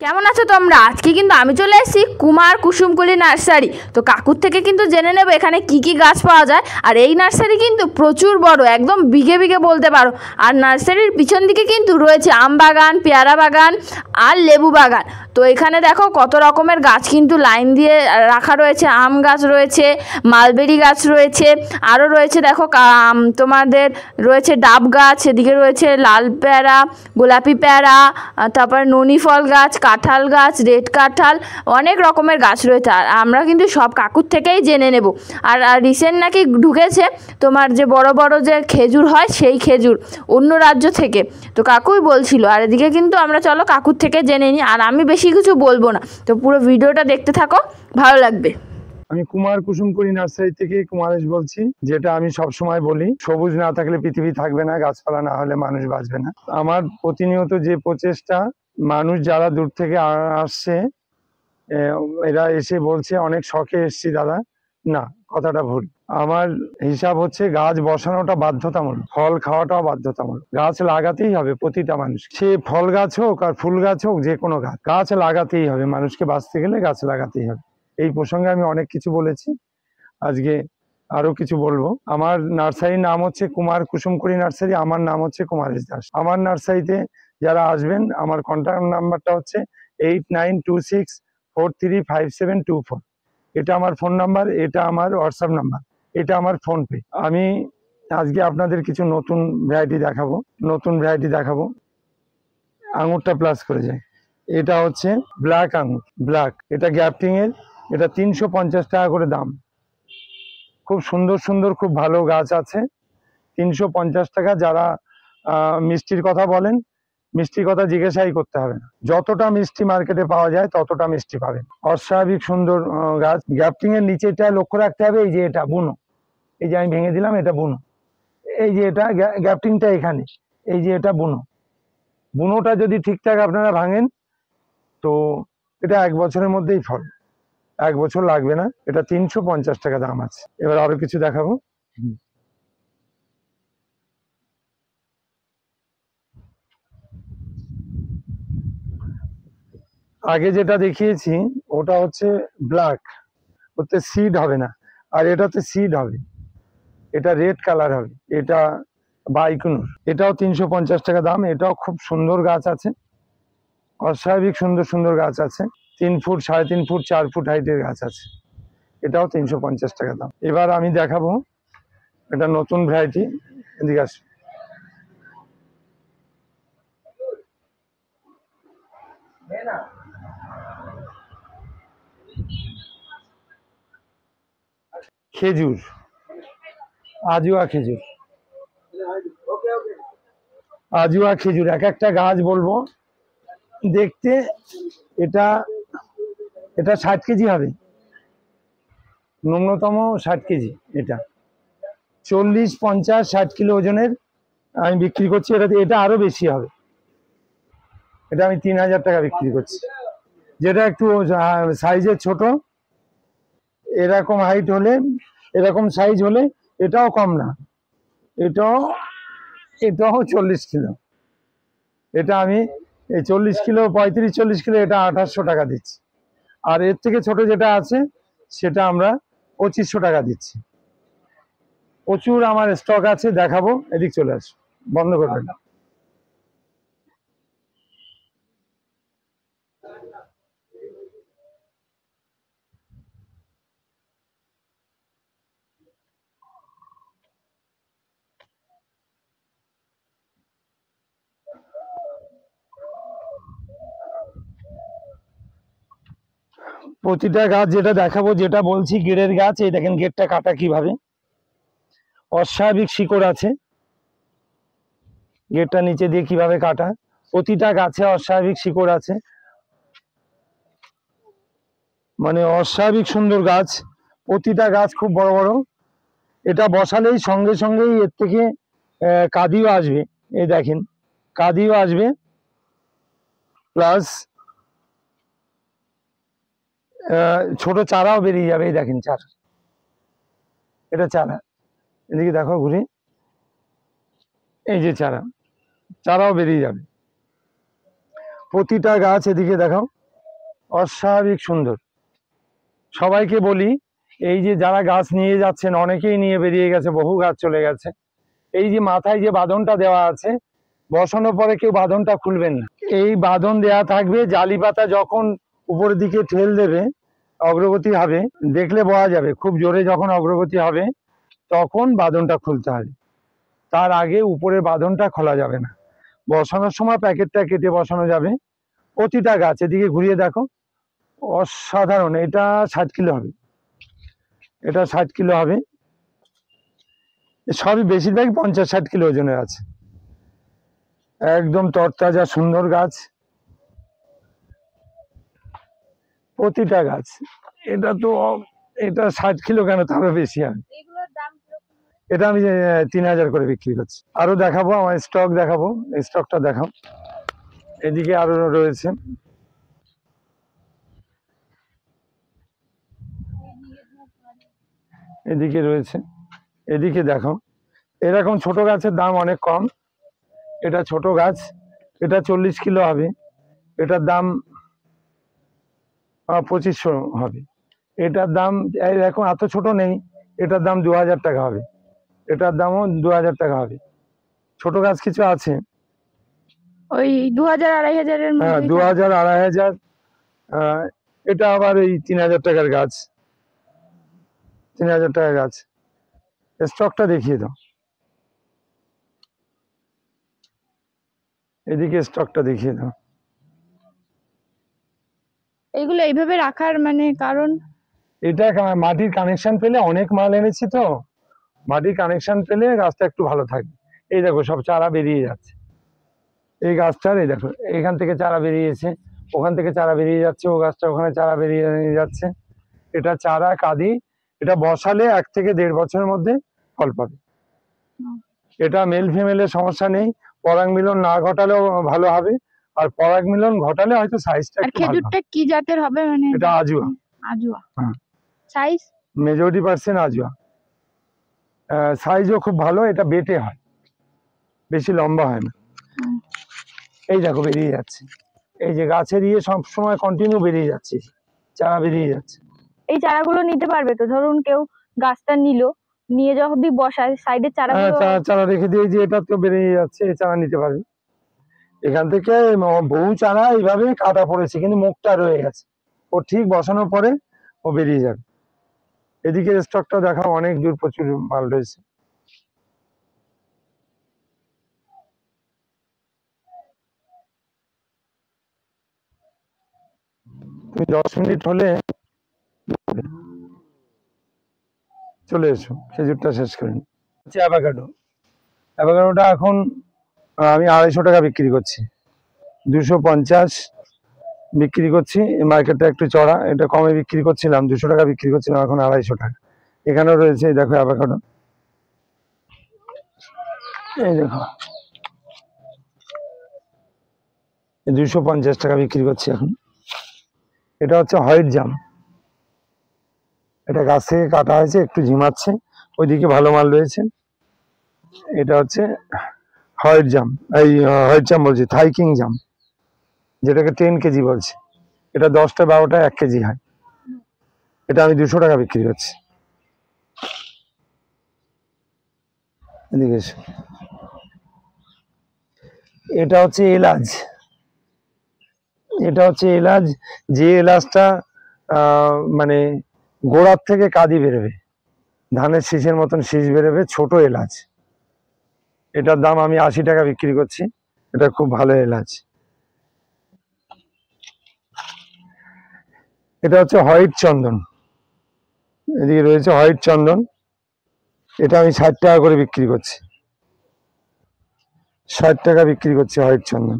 কেমন আছো তোমরা? আজকে কিন্তু আমি চলে এসেছি কুমার কুসুমকলি নার্সারি। তো কাকুর থেকে কিন্তু জেনে নেব এখানে কি কি গাছ পাওয়া যায়। আর এই নার্সারি কিন্তু প্রচুর বড়, একদম বিঘে বিঘে বলতে পারো। আর নার্সারির পিছন দিকে কিন্তু রয়েছে আম বাগান, পেয়ারা বাগান আর লেবু বাগান। তো এখানে দেখো কত রকমের গাছ কিন্তু লাইন দিয়ে রাখা রয়েছে। আম গাছ রয়েছে, মালবেরি গাছ রয়েছে, আরও রয়েছে দেখো তোমাদের রয়েছে ডাব গাছ, এদিকে রয়েছে লাল পেয়ারা, গোলাপি পেয়ারা, তারপর ননি ফল গাছ, কাঁঠাল গাছ, রেড কাঁঠাল, অনেক রকমের গাছ রয়েছে। আর আমরা কিন্তু সব কাকুর থেকেই জেনে নেব। আর রিসেন্ট নাকি ঢুকেছে তোমার যে বড় বড় যে খেজুর হয়, সেই খেজুর অন্য রাজ্য থেকে। তো কাকুই বলছিল। আর এদিকে কিন্তু আমরা চলো কাকুর থেকে জেনে নিই। আর আমি বেশি কিছু বলবো না, তো পুরো ভিডিওটা দেখতে থাকো, ভালো লাগবে। আমি কুমার কুসুমকলি নার্সারি থেকে কুমারেশ বলছি। যেটা আমি সব সময় বলি, সবুজ না থাকলে পৃথিবী থাকবে না, গাছপালা না হলে মানুষ বাঁচবে না। আমার প্রতিনিয়ত যে প্রচেষ্টা, মানুষ যারা দূর থেকে আসছে এরা এসে বলছে অনেক শখে এসছি দাদা, না কথাটা ভুল। আমার হিসাব হচ্ছে গাছ বসানোটা বাধ্যতামূলক, ফল খাওয়াটাও বাধ্যতামূলক। গাছ লাগাতেই হবে প্রতিটা মানুষ, সে ফল গাছ হোক আর ফুল গাছ হোক, যে কোনো গাছ গাছ লাগাতেই হবে। মানুষকে বাঁচতে গেলে গাছ লাগাতেই হবে। এই প্রসঙ্গে আমি অনেক কিছু বলেছি, আজকে আরো কিছু বলবো। আমার নার্সারির নাম হচ্ছে কুমার কুসুমকলি নার্সারি। আমার নাম হচ্ছে কুমারেশ দাস। আমার নার্সারিতে যারা আসবেন, আমার কন্ট্যাক্ট নাম্বারটা হচ্ছে 8926435724। এটা আমার ফোন নাম্বার, এটা আমার হোয়াটসঅ্যাপ নাম্বার, এটা আমার ফোনপে। আমি আজকে আপনাদের কিছু নতুন ভ্যারাইটি দেখাবো। আঙুরটা প্লাস করে যায়। এটা হচ্ছে ব্ল্যাক আঙুর, ব্ল্যাক, এটা গ্যাপটিং এর। এটা 350 টাকা করে দাম। খুব সুন্দর সুন্দর খুব ভালো গাছ আছে, 350 টাকা। যারা মিষ্টির কথা বলেন, মিষ্টির কথা জিজ্ঞাসাই করতে হবে না। যতটা মিষ্টি মার্কেটে পাওয়া যায় ততটা মিষ্টি পাবেন। অস্বাভাবিক সুন্দর গাছ। গ্যাপটিং এর নিচেটা লক্ষ্য রাখতে হবে, এই যে এটা বুনো, এই যে আমি ভেঙে দিলাম, এটা বুনো। এই যে এটা গ্যাপটিংটা এখানে, এই যে এটা বুনো। বুনোটা যদি ঠিকঠাক আপনারা ভাঙেন তো এটা 1 বছরের মধ্যেই ফল, 1 বছর লাগবে না। এটা 350 টাকা দাম আছে। এবার আরো কিছু দেখাবো। আগে যেটা দেখিয়েছি ওটা হচ্ছে ব্ল্যাক, ওতে সিড হবে না, আর এটাতে সিড হবে, এটা রেড কালার হবে। এটা বাইকুনুর, এটাও 350 টাকা দাম। এটাও খুব সুন্দর গাছ আছে, অস্বাভাবিক সুন্দর সুন্দর গাছ আছে। 3 ফুট, 3.5 ফুট, 4 ফুট হাইটের গাছ আছে। এটাও 350 টাকা দাম। এবার আমি দেখাবো এটা নতুন ভ্যারাইটি। এদিকে আসো। খেজুর, আজুয়া খেজুর, আজুয়া খেজুর। এক একটা গাছ বলবো দেখতে। এটা 60 কেজি হবে, ন্যূনতম 60 কেজি। এটা 40, 50, 60 কিলো ওজনের আমি বিক্রি করছি। এটা আরো বেশি হবে। এটা আমি 3000 টাকা বিক্রি করছি। যেটা একটু সাইজের ছোট, এরকম হাইট হলে, এরকম সাইজ হলে, এটাও কম না, এটাও 40 কিলো। এটা আমি এই 40 কিলো, 35-40 কিলো, এটা 2800 টাকা দিচ্ছি। আর এর থেকে ছোট যেটা আছে সেটা আমরা 2500 টাকা দিচ্ছি। প্রচুর আমার স্টক আছে, দেখাবো। এদিক চলে আসো, বন্ধ করবেন না। প্রতিটা গাছ যেটা দেখাবো, যেটা বলছি গেটের গাছ, এই দেখেন গেটটা কাটা কিভাবে, অস্বাভাবিক শিকড় আছে। গেটটা নিচে দিয়ে কিভাবে কাটা, প্রতিটা গাছে অস্বাভাবিক শিকড় আছে, মানে অস্বাভাবিক সুন্দর গাছ। প্রতিটা গাছ খুব বড় বড়। এটা বসালেই সঙ্গে সঙ্গেই এর থেকে কাঁদিও আসবে। এই দেখেন কাঁদিও আসবে, প্লাস ছোট চারাও বেরিয়ে যাবে। এই দেখেন চারা, এটা চারা। এদিকে দেখো ঘুরে, এই যে চারাও বেরিয়ে যাবে। প্রতিটা গাছ এদিকে দেখাও, অস্বাভাবিক সুন্দর। সবাইকে বলি, এই যে যারা গাছ নিয়ে যাচ্ছেন, অনেকেই নিয়ে বেরিয়ে গেছে, বহু গাছ চলে গেছে। এই যে মাথায় যে বাঁধনটা দেওয়া আছে, বসানোর পরে কেউ বাঁধনটা খুলবেন না। এই বাঁধন দেওয়া থাকবে, জালি পাতা যখন উপরের দিকে ঠেল দেবে, অগ্রগতি হবে, দেখলে বোঝা যাবে খুব জোরে যখন অগ্রগতি হবে তখন বাঁধনটা খুলতে হবে। তার আগে উপরের বাঁধনটা খোলা যাবে না। বসানোর সময় প্যাকেটটা কেটে বসানো যাবে। প্রতিটা গাছ এদিকে ঘুরিয়ে দেখো, অসাধারণ। এটা 60 কিলো হবে, এটা 60 কিলো হবে। সবই বেশিরভাগ 50-60 কিলো ওজনের আছে। একদম তরতাজা সুন্দর গাছ প্রতিটা গাছ। এটা তো এটা 60 কিলো কেন, তারও বেশি হবে। এটা আমি 3000 করে বিক্রি করছি। আরো দেখাবো, আমার স্টক দেখাবো, স্টকটা দেখাও। এদিকে আরো রয়েছে, এদিকে রয়েছে, এদিকে দেখো। এরকম ছোট গাছের দাম অনেক কম। এটা ছোট গাছ, এটা 40 কিলো হবে, এটার দাম 2500 হবে। এটার দাম এখন এত ছোট নেই, এটার দাম 2000 টাকা হবে, এটার দামও 2000 টাকা হবে। ছোট গাছ কিছু আছে ওই 2000-2500 হ্যাঁ, 2000-2500। এটা আবার এই 3000 টাকার গাছ, 3000 টাকার গাছ। স্টকটা দেখিয়ে দাও, এদিকে স্টকটা দেখিয়ে দাও। এইগুলো এইভাবে রাখার মানে কারণ? এটা মাটির কানেকশন পেলে, অনেক মাল এনেছি তো, মাটির কানেকশন পেলে গাছটা একটু ভালো থাকবে। এই দেখো সব চারা বেরিয়ে যাচ্ছে, এই গাছটার এই দেখো, এখান থেকে চারা বেরিয়েছে, ওখান থেকে চারা বেরিয়ে যাচ্ছে, ও গাছটা ওখানে চারা বেরিয়ে যাচ্ছে। এটা চারা কাঁদি, এটা বসালে 1 থেকে 1.5 বছরের মধ্যে ফল পাবে। এটা মেল ফিমেলের সমস্যা নেই, পরাগ মিলন না ঘটালেও ভালো হবে, আর পরাগ মিলন ঘটালে হয়তো সাইজটা আর একটু ভালো হবে। খেজুরটা কি জাতের হবে মানে? এটা আজুয়া, আজুয়া। হ্যাঁ। সাইজ মেজরিটি পার্সেন্ট আজুয়া। সাইজও খুব ভালো, এটা বেটে হয়, বেশি লম্বা হয় না। এই দেখো বেরিয়ে যাচ্ছে, এই যে গাছের ইয়ে সবসময় কন্টিনিউ বেরিয়ে যাচ্ছে, চারা বেরিয়ে যাচ্ছে। এই চারাগুলো নিতে পারবে তো? ধরুন কেউ গাছটা নিল, নিয়ে যদি বসায় সাইডের চারাগুলো, চারা রেখে দিয়ে, যে এটা তো বেরিয়ে যাচ্ছে, এই চারা নিতে পারবে। এখান থেকে বহু চারা এইভাবে কাটা পড়েছে, কিন্তু মুখটা রয়ে গেছে, ও ঠিক বসানোর পরে ও বেরিয়ে যাবে। এদিকে স্টকটা দেখাও, অনেক দূর প্রচুর মাল রয়েছে। তুমি 10 মিনিট হলে চলে এসো, খেজুরটা শেষ করে নি। অ্যাভোকাডো, অ্যাভোকাডোটা এখন আমি 250 টাকা বিক্রি করছি, 250 বিক্রি করছি। মার্কেটটা একটু চড়া, এটা কমে বিক্রি করছিলাম, 200 টাকা বিক্রি করছিলাম, এখন 250 টাকা। এখানেও রয়েছে, এই দেখো অ্যাভোকাডো, এই দেখো 250 টাকা বিক্রি করছি এখন। এটা হচ্ছে হোয়াইট জাম, এটা গাছ থেকে কাটা হয়েছে, একটু ঝিমাচ্ছে, ওইদিকে ভালো মাল রয়েছে। এটা হচ্ছে হোয়াইট জাম, এই হোয়াইট জাম বলছি, থাইকিং জাম, যেটাকে 10 কেজি বলছে। এটা 10টা 12টা 1 কেজি হয়। এটা আমি 200 টাকা বিক্রি করছি। এদিকে এসো। এটা হচ্ছে এলাচ, এটা হচ্ছে এলাচ, যে এলাচটা মানে গোড়ার থেকে কাঁদি বেরোবে, ধানের শীষের মতন শীষ বেরোবে, ছোট এলাচ। এটার দাম আমি 80 টাকা বিক্রি করছি, এটা খুব ভালো এলাচ। এটা হচ্ছে হোয়াইট চন্দন, এদিকে রয়েছে হোয়াইট চন্দন, এটা আমি 60 টাকা করে বিক্রি করছি, 60 টাকা বিক্রি করছি হোয়াইট চন্দন।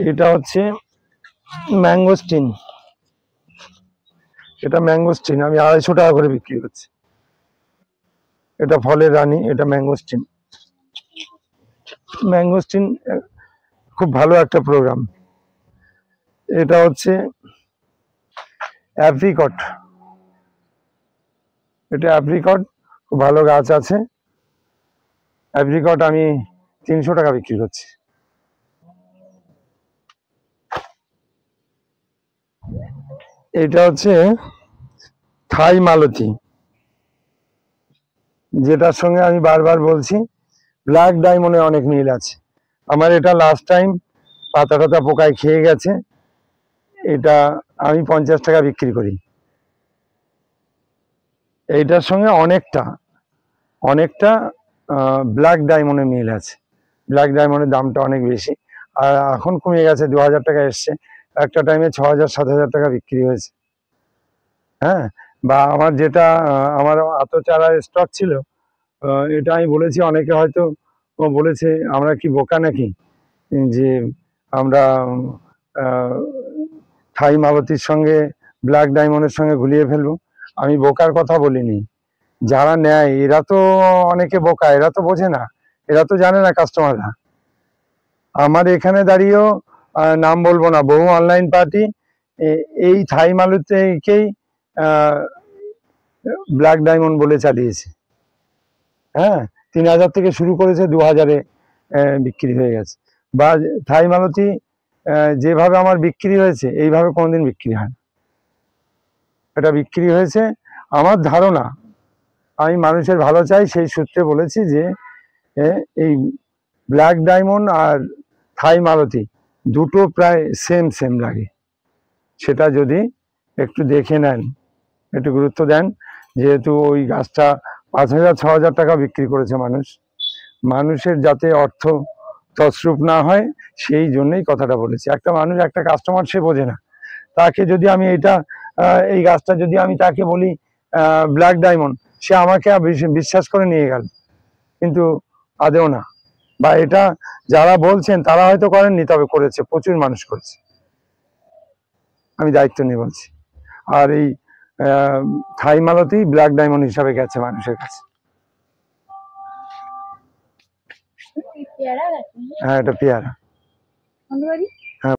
এটা হচ্ছে ম্যাঙ্গোস্টিন, এটা ম্যাঙ্গোস্টিন আমি 250 টাকা করে বিক্রি করছি। এটা ফলের রানী, এটা ম্যাঙ্গোস্টিন। ম্যাঙ্গোস্টিন খুব ভালো একটা প্রোগ্রাম। এটা হচ্ছে অ্যাপ্রিকট, এটা অ্যাপ্রিকট, খুব ভালো গাছ আছে। অ্যাপ্রিকট আমি 300 টাকা বিক্রি করছি। এটা হচ্ছে থাই মালতী, যেটার সঙ্গে আমি বারবার বলছি ব্ল্যাক ডায়মন্ডে অনেক মিল আছে। আমার এটা লাস্ট টাইম পাতা টাতা পোকায় খেয়ে গেছে, এটা আমি 50 টাকা বিক্রি করি। এইটার সঙ্গে অনেকটা অনেকটা ব্ল্যাক ডায়মন্ডে মিল আছে। ব্ল্যাক ডায়মন্ডের দামটা অনেক বেশি, আর এখন কমে গেছে, 2000 টাকা এসছে। একটা টাইমে 6000 7000 টাকা বিক্রি হয়েছে। হ্যাঁ, বা আমার যেটা আমার এত চারা স্টক ছিল, এটা আমি বলেছি, অনেকে হয়তো বলেছে আমরা কি বোকা নাকি যে আমরা থাই মালতীর সঙ্গে ব্ল্যাক ডায়মন্ডের সঙ্গে গুলিয়ে ফেলবো। আমি বোকার কথা বলিনি, যারা নেয় এরা তো অনেকে বোকা, এরা তো বোঝে না, এরা তো জানে না কাস্টমাররা। আমার এখানে দাঁড়িয়েও নাম বলবো না, বহু অনলাইন পার্টি এই থাই মালতীকেই ব্ল্যাক ডায়মন্ড বলে চালিয়েছে। হ্যাঁ, 3000 থেকে শুরু করেছে, 2000-এ বিক্রি হয়ে গেছে। বা থাই মালতী যেভাবে আমার বিক্রি হয়েছে এইভাবে কোনোদিন বিক্রি হয় না। এটা বিক্রি হয়েছে আমার ধারণা, আমি মানুষের ভালো চাই সেই সূত্রে বলেছি যে এই ব্ল্যাক ডায়মন্ড আর থাই মালতী দুটো প্রায় সেম সেম লাগে। সেটা যদি একটু দেখে নেন, একটু গুরুত্ব দেন, যেহেতু ওই গাছটা 5000 6000 টাকা বিক্রি করেছে মানুষ, মানুষের যাতে অর্থ তছরূপ না হয় সেই জন্যই কথাটা বলেছি। একটা মানুষ, একটা কাস্টমার, সে বোঝে না, তাকে যদি আমি এটা এই গাছটা যদি আমি তাকে বলি ব্ল্যাক ডায়মন্ড, সে আমাকে বিশ্বাস করে নিয়ে গেল, কিন্তু আদেও না। বা এটা যারা বলছেন তারা হয়তো করেননি, তবে করেছে, প্রচুর মানুষ করেছে, আমি দায়িত্ব নিয়ে বলছি। আর এই থাই মালতী ব্ল্যাক ডায়মন্ড হিসাবে গেছে মানুষের কাছে। হ্যাঁ, এটা পেয়ারা।